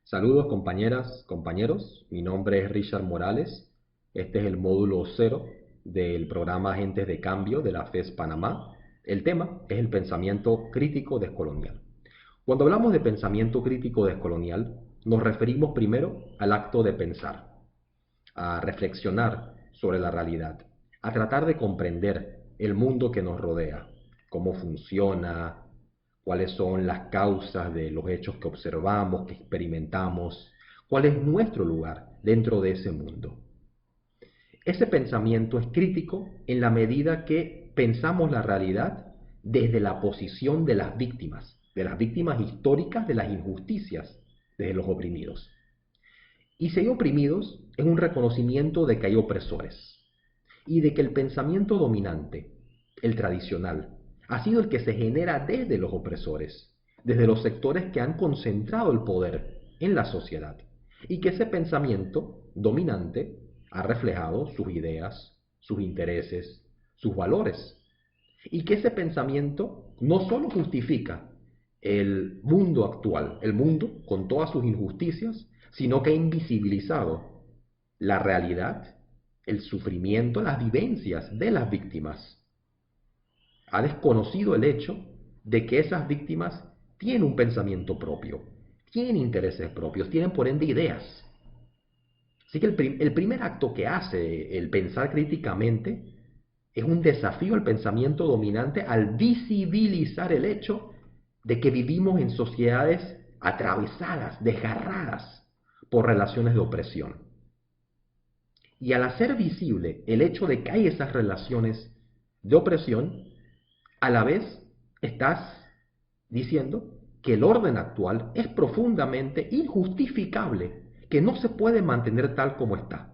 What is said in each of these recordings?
Saludos compañeras, compañeros, mi nombre es Richard Morales, este es el módulo cero del programa Agentes de Cambio de la FES Panamá. El tema es el pensamiento crítico descolonial. Cuando hablamos de pensamiento crítico descolonial, nos referimos primero al acto de pensar, a reflexionar sobre la realidad, a tratar de comprender el mundo que nos rodea, cómo funciona, cuáles son las causas de los hechos que observamos, que experimentamos, cuál es nuestro lugar dentro de ese mundo. Ese pensamiento es crítico en la medida que pensamos la realidad desde la posición de las víctimas históricas de las injusticias, desde los oprimidos. Y si hay oprimidos, es un reconocimiento de que hay opresores y de que el pensamiento dominante, el tradicional, ha sido el que se genera desde los opresores, desde los sectores que han concentrado el poder en la sociedad, y que ese pensamiento dominante ha reflejado sus ideas, sus intereses, sus valores, y que ese pensamiento no solo justifica el mundo actual, el mundo con todas sus injusticias, sino que ha invisibilizado la realidad, el sufrimiento, las vivencias de las víctimas. Ha desconocido el hecho de que esas víctimas tienen un pensamiento propio, tienen intereses propios, tienen por ende ideas. Así que el primer acto que hace el pensar críticamente es un desafío al pensamiento dominante al visibilizar el hecho de que vivimos en sociedades atravesadas, desgarradas por relaciones de opresión. Y al hacer visible el hecho de que hay esas relaciones de opresión, a la vez estás diciendo que el orden actual es profundamente injustificable, que no se puede mantener tal como está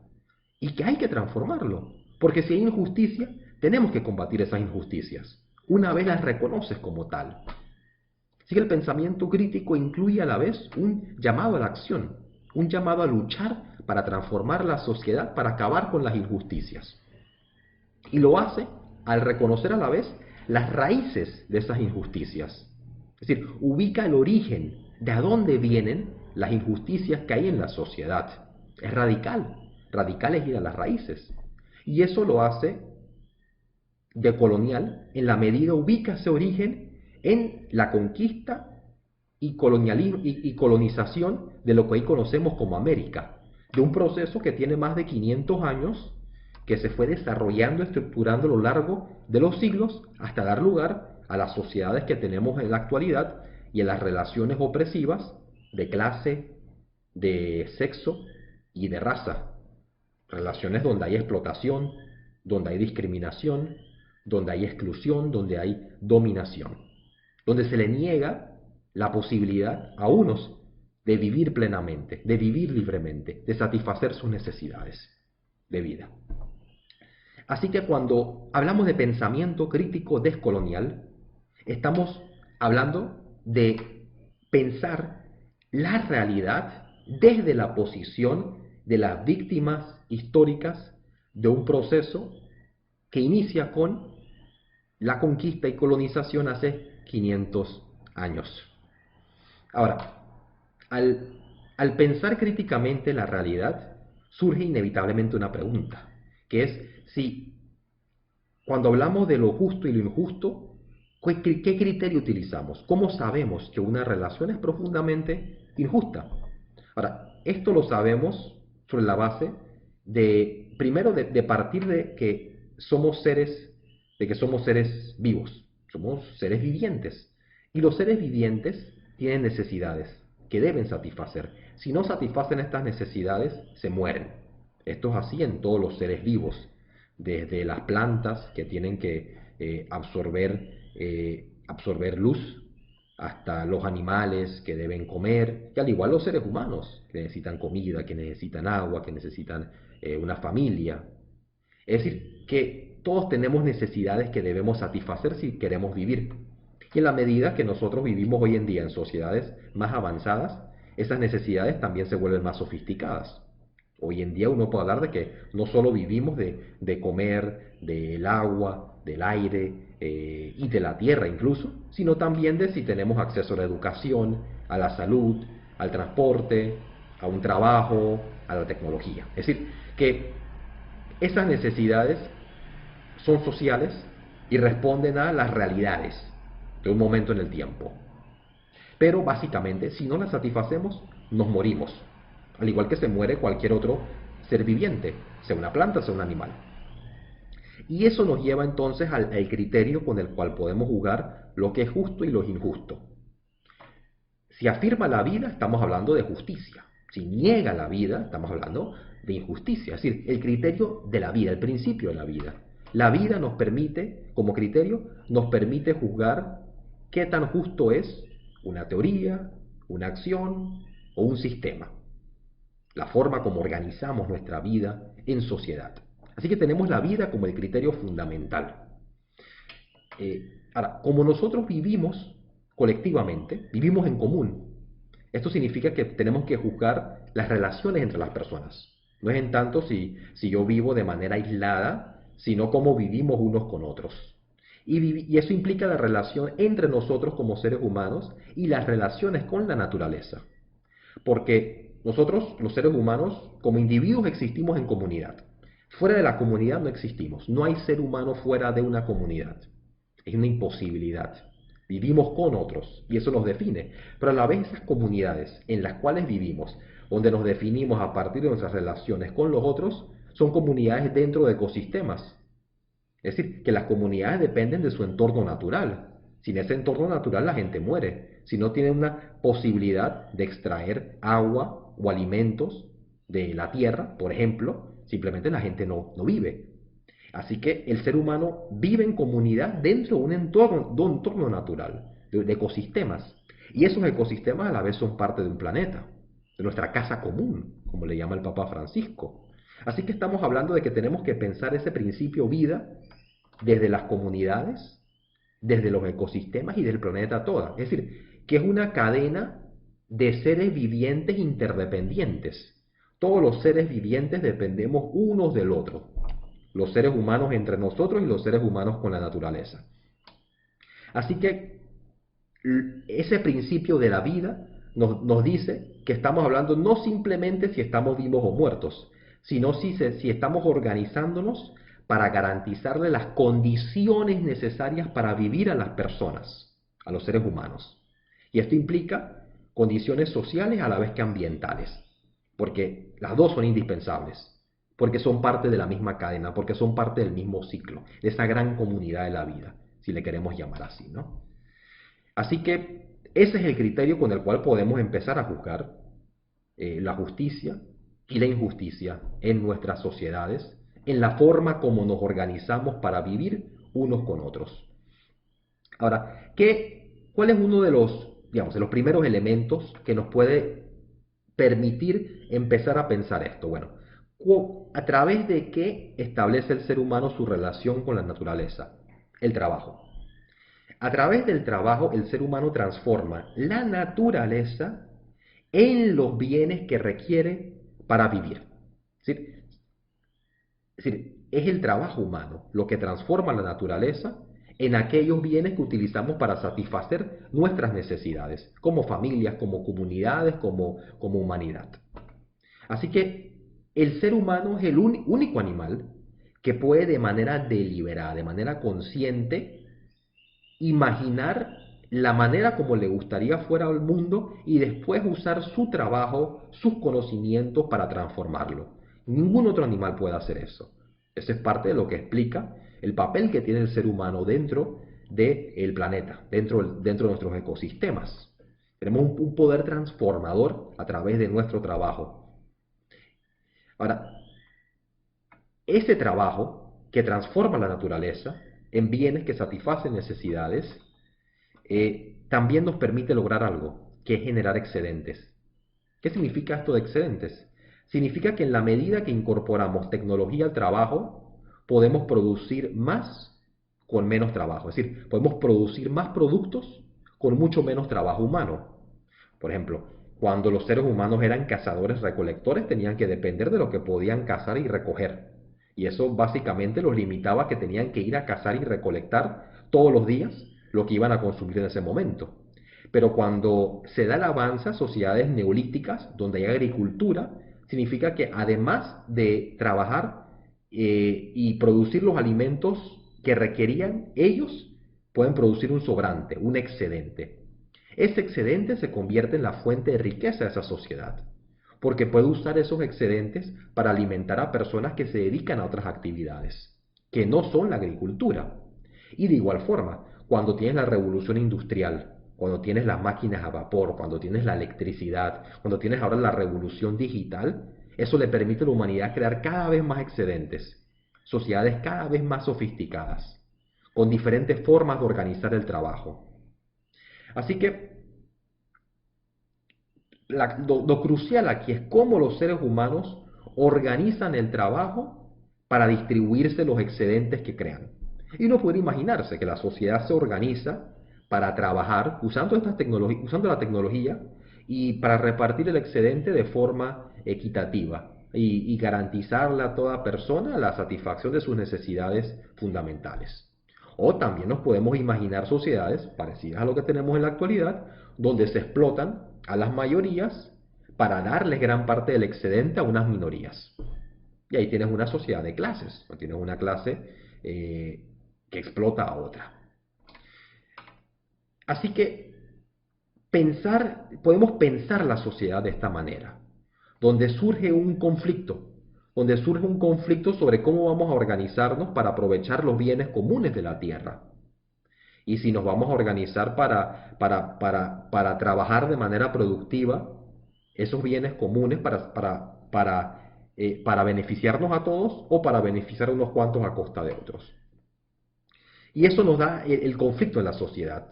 y que hay que transformarlo, porque si hay injusticia, tenemos que combatir esas injusticias, una vez las reconoces como tal. Así que el pensamiento crítico incluye a la vez un llamado a la acción, un llamado a luchar para transformar la sociedad, para acabar con las injusticias. Y lo hace al reconocer a la vez las raíces de esas injusticias. Es decir, ubica el origen de a dónde vienen las injusticias que hay en la sociedad. Es radical. Radical es ir a las raíces. Y eso lo hace decolonial en la medida ubica ese origen en la conquista y colonización de lo que hoy conocemos como América, de un proceso que tiene más de 500 años, que se fue desarrollando, estructurando a lo largo de los siglos hasta dar lugar a las sociedades que tenemos en la actualidad y en las relaciones opresivas de clase, de sexo y de raza. Relaciones donde hay explotación, donde hay discriminación, donde hay exclusión, donde hay dominación, donde se le niega la posibilidad a unos de vivir plenamente, de vivir libremente, de satisfacer sus necesidades de vida. Así que cuando hablamos de pensamiento crítico descolonial, estamos hablando de pensar la realidad desde la posición de las víctimas históricas de un proceso que inicia con la conquista y colonización hace 500 años. Ahora, al pensar críticamente la realidad, surge inevitablemente una pregunta, que es si cuando hablamos de lo justo y lo injusto, ¿qué criterio utilizamos? ¿Cómo sabemos que una relación es profundamente injusta? Ahora, esto lo sabemos sobre la base de, primero, de partir de que somos seres vivos, somos seres vivientes. Y los seres vivientes tienen necesidades que deben satisfacer. Si no satisfacen estas necesidades, se mueren. Esto es así en todos los seres vivos, desde las plantas que tienen que absorber luz, hasta los animales que deben comer, y al igual los seres humanos que necesitan comida, que necesitan agua, que necesitan una familia. Es decir, que todos tenemos necesidades que debemos satisfacer si queremos vivir. Y en la medida que nosotros vivimos hoy en día en sociedades más avanzadas, esas necesidades también se vuelven más sofisticadas. Hoy en día uno puede hablar de que no solo vivimos de comer, del agua, del aire y de la tierra incluso, sino también de si tenemos acceso a la educación, a la salud, al transporte, a un trabajo, a la tecnología. Es decir, que esas necesidades son sociales y responden a las realidades de un momento en el tiempo. Pero básicamente, si no las satisfacemos, nos morimos. Al igual que se muere cualquier otro ser viviente, sea una planta, sea un animal. Y eso nos lleva entonces al criterio con el cual podemos juzgar lo que es justo y lo que es injusto. Si afirma la vida, estamos hablando de justicia. Si niega la vida, estamos hablando de injusticia. Es decir, el criterio de la vida, el principio de la vida. La vida nos permite, como criterio, nos permite juzgar qué tan justo es una teoría, una acción o un sistema. La forma como organizamos nuestra vida en sociedad. Así que tenemos la vida como el criterio fundamental. Ahora, como nosotros vivimos colectivamente, vivimos en común, esto significa que tenemos que juzgar las relaciones entre las personas. No es en tanto si yo vivo de manera aislada, sino cómo vivimos unos con otros. Y eso implica la relación entre nosotros como seres humanos y las relaciones con la naturaleza. Porque nosotros, los seres humanos, como individuos existimos en comunidad. Fuera de la comunidad no existimos. No hay ser humano fuera de una comunidad. Es una imposibilidad. Vivimos con otros y eso nos define. Pero a la vez esas comunidades en las cuales vivimos, donde nos definimos a partir de nuestras relaciones con los otros, son comunidades dentro de ecosistemas. Es decir, que las comunidades dependen de su entorno natural. Sin ese entorno natural la gente muere. Si no tiene una posibilidad de extraer agua o alimentos de la tierra, por ejemplo, simplemente la gente no vive. Así que el ser humano vive en comunidad dentro de un entorno natural, de ecosistemas. Y esos ecosistemas a la vez son parte de un planeta, de nuestra casa común, como le llama el Papa Francisco. Así que estamos hablando de que tenemos que pensar ese principio vida desde las comunidades, desde los ecosistemas y del planeta toda. Es decir, que es una cadena de seres vivientes interdependientes. Todos los seres vivientes dependemos unos del otro. Los seres humanos entre nosotros y los seres humanos con la naturaleza. Así que ese principio de la vida nos dice que estamos hablando no simplemente si estamos vivos o muertos, sino si estamos organizándonos para garantizarle las condiciones necesarias para vivir a las personas, a los seres humanos. Y esto implica condiciones sociales a la vez que ambientales, porque las dos son indispensables, porque son parte de la misma cadena, porque son parte del mismo ciclo, de esa gran comunidad de la vida, si le queremos llamar así, ¿no? Así que ese es el criterio con el cual podemos empezar a juzgar la justicia y la injusticia en nuestras sociedades, en la forma como nos organizamos para vivir unos con otros. Ahora, ¿cuál es uno de de los primeros elementos que nos puede permitir empezar a pensar esto? Bueno, ¿a través de qué establece el ser humano su relación con la naturaleza? El trabajo. A través del trabajo, el ser humano transforma la naturaleza en los bienes que requiere para vivir. Es decir, es el trabajo humano lo que transforma la naturaleza en aquellos bienes que utilizamos para satisfacer nuestras necesidades, como familias, como comunidades, como humanidad. Así que el ser humano es el único animal que puede de manera deliberada, de manera consciente, imaginar la manera como le gustaría fuera el mundo y después usar su trabajo, sus conocimientos para transformarlo. Ningún otro animal puede hacer eso. Eso es parte de lo que explica el papel que tiene el ser humano dentro del planeta, dentro de nuestros ecosistemas. Tenemos un poder transformador a través de nuestro trabajo. Ahora, ese trabajo que transforma la naturaleza en bienes que satisfacen necesidades, también nos permite lograr algo, que es generar excedentes. ¿Qué significa esto de excedentes? Significa que en la medida que incorporamos tecnología al trabajo, podemos producir más con menos trabajo. Es decir, podemos producir más productos con mucho menos trabajo humano. Por ejemplo, cuando los seres humanos eran cazadores-recolectores, tenían que depender de lo que podían cazar y recoger. Y eso básicamente los limitaba a que tenían que ir a cazar y recolectar todos los días lo que iban a consumir en ese momento. Pero cuando se da el avance a sociedades neolíticas, donde hay agricultura, significa que además de trabajar y producir los alimentos que requerían, ellos pueden producir un sobrante, un excedente. Ese excedente se convierte en la fuente de riqueza de esa sociedad, porque puede usar esos excedentes para alimentar a personas que se dedican a otras actividades, que no son la agricultura. Y de igual forma, cuando tienes la revolución industrial, cuando tienes las máquinas a vapor, cuando tienes la electricidad, cuando tienes ahora la revolución digital, eso le permite a la humanidad crear cada vez más excedentes, sociedades cada vez más sofisticadas, con diferentes formas de organizar el trabajo. Así que lo crucial aquí es cómo los seres humanos organizan el trabajo para distribuirse los excedentes que crean. Y uno puede imaginarse que la sociedad se organiza para trabajar usando usando la tecnología y para repartir el excedente de forma equitativa y garantizarle a toda persona la satisfacción de sus necesidades fundamentales. O también nos podemos imaginar sociedades parecidas a lo que tenemos en la actualidad, donde se explotan a las mayorías para darles gran parte del excedente a unas minorías. Y ahí tienes una sociedad de clases, o tienes una clase que explota a otra. Así que podemos pensar la sociedad de esta manera, donde surge un conflicto sobre cómo vamos a organizarnos para aprovechar los bienes comunes de la tierra. Y si nos vamos a organizar para trabajar de manera productiva esos bienes comunes para beneficiarnos a todos o para beneficiar a unos cuantos a costa de otros. Y eso nos da el conflicto en la sociedad.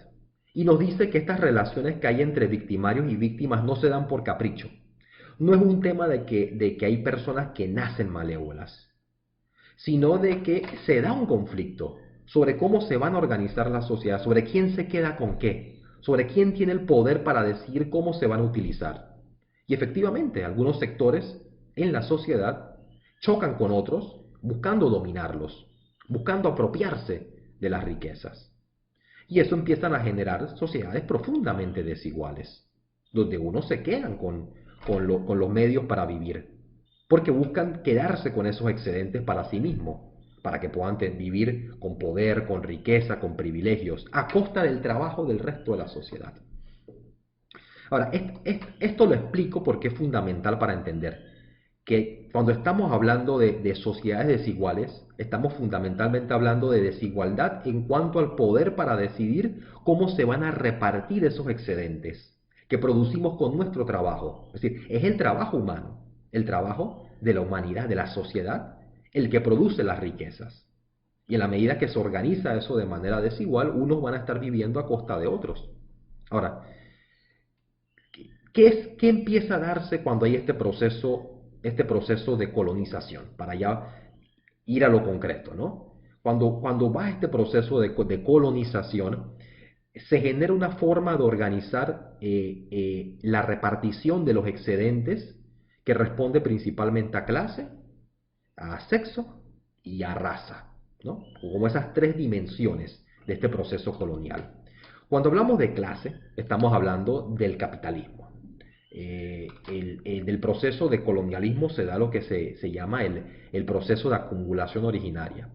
Y nos dice que estas relaciones que hay entre victimarios y víctimas no se dan por capricho. No es un tema de que hay personas que nacen malévolas, sino de que se da un conflicto sobre cómo se van a organizar la sociedad, sobre quién se queda con qué, sobre quién tiene el poder para decidir cómo se van a utilizar. Y efectivamente, algunos sectores en la sociedad chocan con otros buscando dominarlos, buscando apropiarse de las riquezas. Y eso empiezan a generar sociedades profundamente desiguales, donde unos se quedan con los medios para vivir, porque buscan quedarse con esos excedentes para sí mismos, para que puedan vivir con poder, con riqueza, con privilegios, a costa del trabajo del resto de la sociedad. Ahora, esto lo explico porque es fundamental para entender que cuando estamos hablando de sociedades desiguales, estamos fundamentalmente hablando de desigualdad en cuanto al poder para decidir cómo se van a repartir esos excedentes que producimos con nuestro trabajo. Es decir, es el trabajo humano, el trabajo de la humanidad, de la sociedad, el que produce las riquezas. Y en la medida que se organiza eso de manera desigual, unos van a estar viviendo a costa de otros. Ahora, ¿qué empieza a darse cuando hay este proceso de colonización? Para ya ir a lo concreto, ¿no? Cuando va este proceso de colonización, se genera una forma de organizar la repartición de los excedentes que responde principalmente a clase, a sexo y a raza, ¿no? Como esas tres dimensiones de este proceso colonial. Cuando hablamos de clase, estamos hablando del capitalismo. Del proceso de colonialismo se da lo que se llama el proceso de acumulación originaria,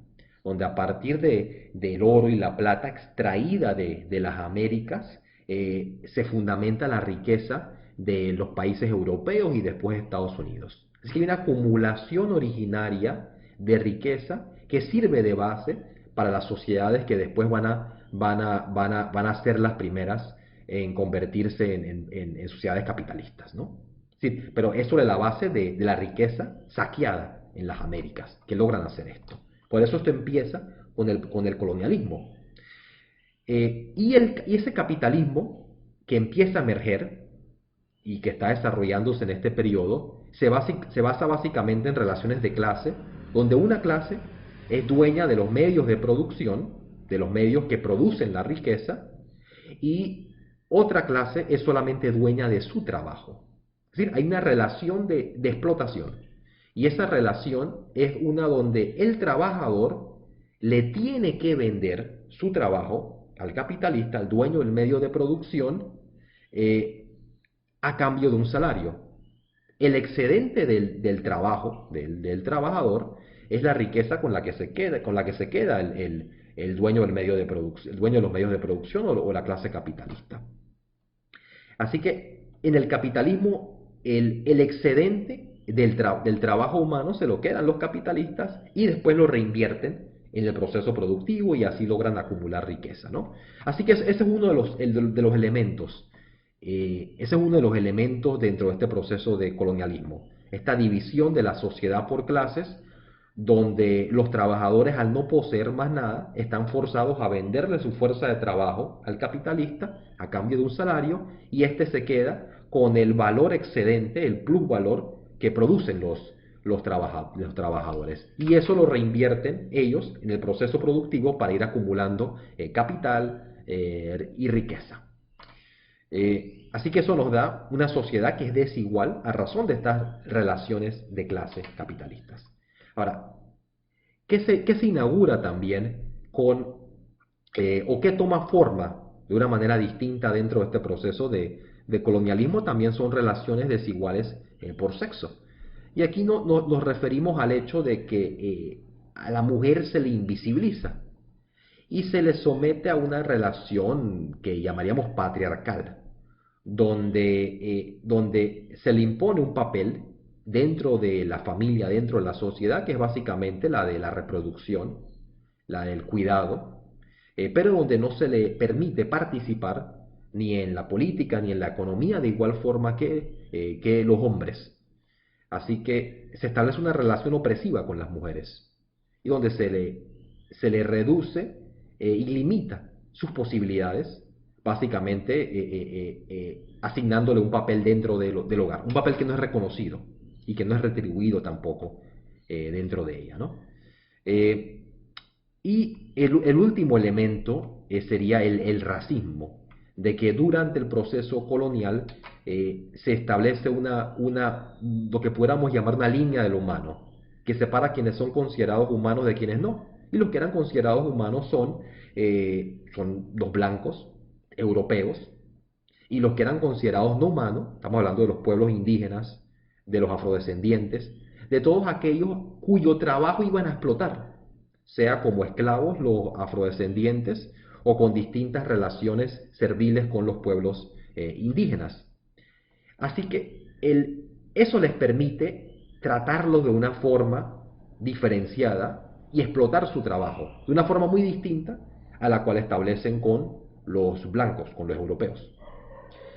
donde a partir del oro y la plata extraída de las Américas se fundamenta la riqueza de los países europeos y después Estados Unidos. Es que hay una acumulación originaria de riqueza que sirve de base para las sociedades que después van a ser las primeras en convertirse en sociedades capitalistas, ¿no? Sí, pero es sobre la base de la riqueza saqueada en las Américas que logran hacer esto. Por eso esto empieza con el colonialismo. Y ese capitalismo que empieza a emerger y que está desarrollándose en este periodo se basa básicamente en relaciones de clase, donde una clase es dueña de los medios de producción, de los medios que producen la riqueza, y otra clase es solamente dueña de su trabajo. Es decir, hay una relación de explotación. Y esa relación es una donde el trabajador le tiene que vender su trabajo al capitalista, al dueño del medio de producción, eh, a cambio de un salario. El excedente del trabajo, del trabajador, es la riqueza con la que se queda el dueño del medio de producción, el dueño de los medios de producción o la clase capitalista. Así que en el capitalismo el excedente del trabajo humano se lo quedan los capitalistas y después lo reinvierten en el proceso productivo y así logran acumular riqueza, ¿no? Así que ese es uno de los elementos. Ese es uno de los elementos dentro de este proceso de colonialismo. Esta división de la sociedad por clases, donde los trabajadores al no poseer más nada están forzados a venderle su fuerza de trabajo al capitalista a cambio de un salario y éste se queda con el valor excedente, el plusvalor que producen los trabajadores. Y eso lo reinvierten ellos en el proceso productivo para ir acumulando capital y riqueza. Así que eso nos da una sociedad que es desigual a razón de estas relaciones de clases capitalistas. Ahora, qué se inaugura también o qué toma forma de una manera distinta dentro de este proceso de colonialismo? También son relaciones desiguales por sexo. Y aquí nos referimos al hecho de que a la mujer se le invisibiliza y se le somete a una relación que llamaríamos patriarcal, donde se le impone un papel dentro de la familia, dentro de la sociedad, que es básicamente la de la reproducción, la del cuidado, pero donde no se le permite participar ni en la política ni en la economía de igual forma que los hombres. Así que se establece una relación opresiva con las mujeres y donde se le reduce y limita sus posibilidades, básicamente asignándole un papel dentro del hogar, un papel que no es reconocido y que no es retribuido tampoco dentro de ella, ¿no? Y el último elemento sería el racismo, de que durante el proceso colonial se establece lo que pudiéramos llamar una línea de lo humano, que separa quienes son considerados humanos de quienes no. Y los que eran considerados humanos son los blancos, europeos, y los que eran considerados no humanos, estamos hablando de los pueblos indígenas, de los afrodescendientes, de todos aquellos cuyo trabajo iban a explotar, sea como esclavos los afrodescendientes o con distintas relaciones serviles con los pueblos indígenas. Así que eso les permite tratarlos de una forma diferenciada y explotar su trabajo de una forma muy distinta a la cual establecen con los blancos, con los europeos.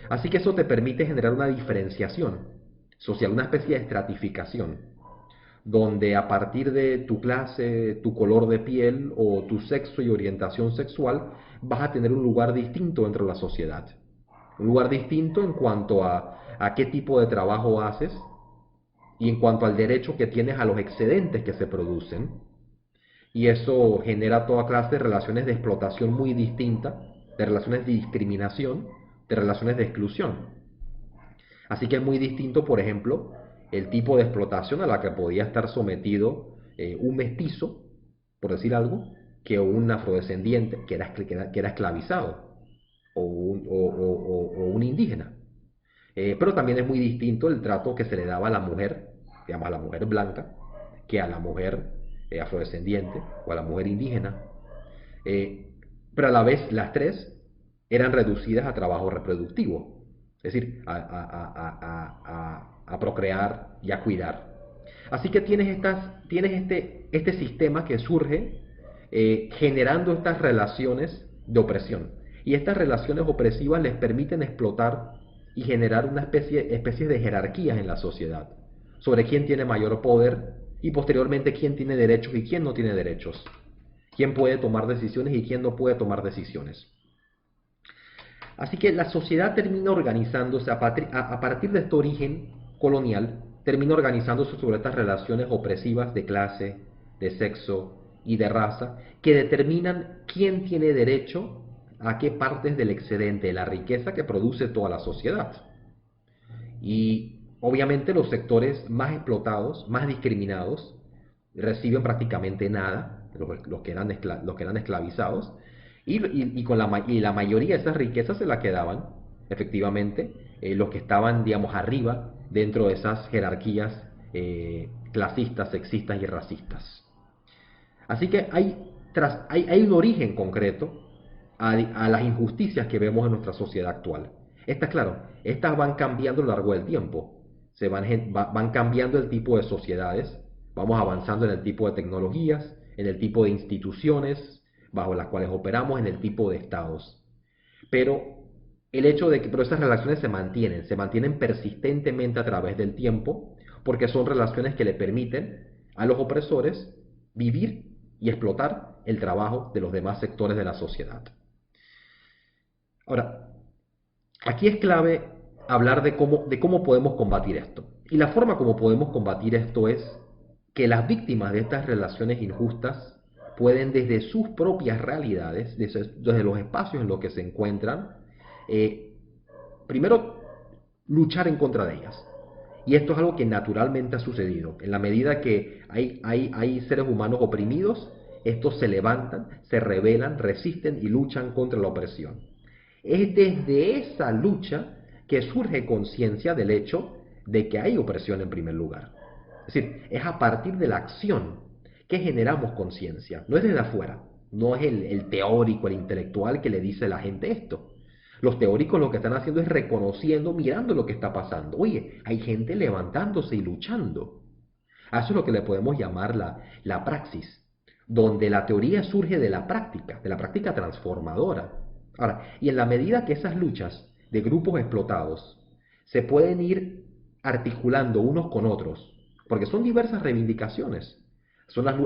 Así que eso te permite generar una diferenciación social, una especie de estratificación, donde a partir de tu clase, tu color de piel o tu sexo y orientación sexual vas a tener un lugar distinto dentro de la sociedad. Un lugar distinto en cuanto a qué tipo de trabajo haces y en cuanto al derecho que tienes a los excedentes que se producen. Y eso genera toda clase de relaciones de explotación muy distinta, de relaciones de discriminación, de relaciones de exclusión. Así que es muy distinto, por ejemplo, el tipo de explotación a la que podía estar sometido un mestizo, por decir algo, que un afrodescendiente que era esclavizado o un indígena. Pero también es muy distinto el trato que se le daba a la mujer, digamos a la mujer blanca, que a la mujer afrodescendiente o a la mujer indígena. Eh, pero a la vez las tres eran reducidas a trabajo reproductivo, es decir, a procrear y a cuidar. Así que tienes este sistema que surge generando estas relaciones de opresión. Y estas relaciones opresivas les permiten explotar y generar una especie de jerarquías en la sociedad sobre quién tiene mayor poder y posteriormente quién tiene derechos y quién no tiene derechos, quién puede tomar decisiones y quién no puede tomar decisiones. Así que la sociedad termina organizándose a partir de este origen colonial, termina organizándose sobre estas relaciones opresivas de clase, de sexo y de raza, que determinan quién tiene derecho a qué partes del excedente de la riqueza que produce toda la sociedad. Y obviamente los sectores más explotados, más discriminados, reciben prácticamente nada, los que eran esclavizados, y la mayoría de esas riquezas se la quedaban efectivamente, los que estaban, digamos, arriba dentro de esas jerarquías clasistas, sexistas y racistas. Así que hay un origen concreto a las injusticias que vemos en nuestra sociedad actual. Está claro, estas van cambiando a lo largo del tiempo. Van cambiando el tipo de sociedades, vamos avanzando en el tipo de tecnologías, en el tipo de instituciones bajo las cuales operamos, en el tipo de estados. Pero pero esas relaciones se mantienen persistentemente a través del tiempo, porque son relaciones que le permiten a los opresores vivir y explotar el trabajo de los demás sectores de la sociedad. Ahora, aquí es clave hablar de cómo podemos combatir esto. Y la forma como podemos combatir esto es que las víctimas de estas relaciones injustas pueden desde sus propias realidades, desde los espacios en los que se encuentran, eh, primero luchar en contra de ellas. Y esto es algo que naturalmente ha sucedido. En la medida que hay seres humanos oprimidos, estos se levantan, se rebelan, resisten y luchan contra la opresión. Es desde esa lucha que surge conciencia del hecho de que hay opresión en primer lugar. Es decir, es a partir de la acción que generamos conciencia. No es desde afuera, no es el teórico, el intelectual que le dice a la gente esto. Los teóricos lo que están haciendo es reconociendo, mirando lo que está pasando. Oye, hay gente levantándose y luchando. A eso es lo que le podemos llamar la praxis, donde la teoría surge de la práctica transformadora. Ahora, y en la medida que esas luchas de grupos explotados se pueden ir articulando unos con otros, porque son diversas reivindicaciones.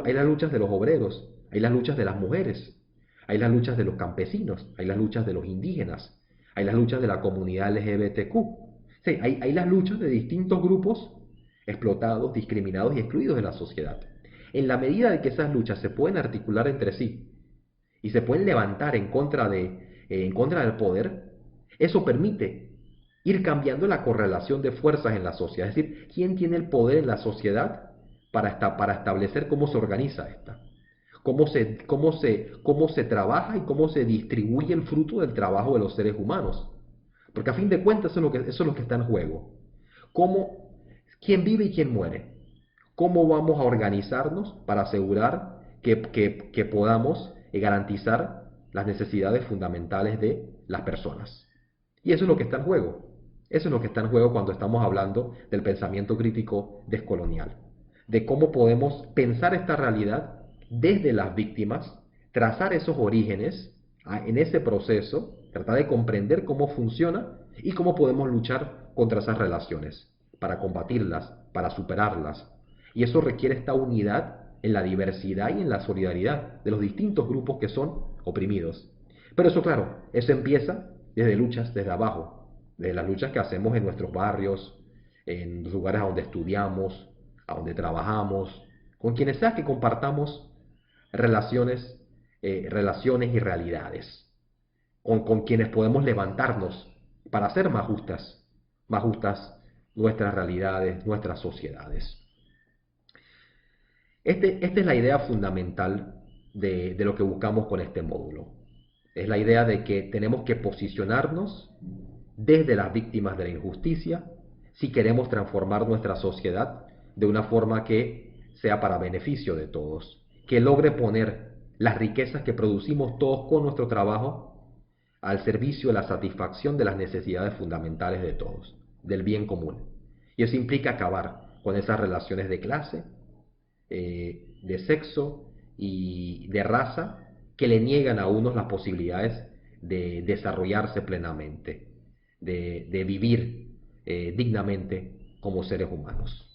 Hay las luchas de los obreros, hay las luchas de las mujeres, hay las luchas de los campesinos, hay las luchas de los indígenas, hay las luchas de la comunidad LGBTQ. Sí, hay las luchas de distintos grupos explotados, discriminados y excluidos de la sociedad. En la medida de que esas luchas se pueden articular entre sí y se pueden levantar en contra del poder, eso permite ir cambiando la correlación de fuerzas en la sociedad. Es decir, quién tiene el poder en la sociedad para establecer cómo se organiza esta, cómo se trabaja y cómo se distribuye el fruto del trabajo de los seres humanos. Porque a fin de cuentas eso es lo que está en juego. ¿Quién vive y quién muere? ¿Cómo vamos a organizarnos para asegurar que podamos garantizar las necesidades fundamentales de las personas? Y eso es lo que está en juego. Eso es lo que está en juego cuando estamos hablando del pensamiento crítico descolonial, de cómo podemos pensar esta realidad desde las víctimas, trazar esos orígenes en ese proceso, tratar de comprender cómo funciona y cómo podemos luchar contra esas relaciones, para combatirlas, para superarlas. Y eso requiere esta unidad en la diversidad y en la solidaridad de los distintos grupos que son oprimidos. Pero eso, claro, eso empieza desde luchas desde abajo, desde las luchas que hacemos en nuestros barrios, en los lugares a donde estudiamos, a donde trabajamos, con quienes sea que compartamos relaciones y realidades, con quienes podemos levantarnos para hacer más justas nuestras realidades, nuestras sociedades. Esta es la idea fundamental de lo que buscamos con este módulo. Es la idea de que tenemos que posicionarnos desde las víctimas de la injusticia si queremos transformar nuestra sociedad de una forma que sea para beneficio de todos, que logre poner las riquezas que producimos todos con nuestro trabajo al servicio de la satisfacción de las necesidades fundamentales de todos, del bien común. Y eso implica acabar con esas relaciones de clase, de sexo y de raza que le niegan a unos las posibilidades de desarrollarse plenamente, de vivir dignamente como seres humanos.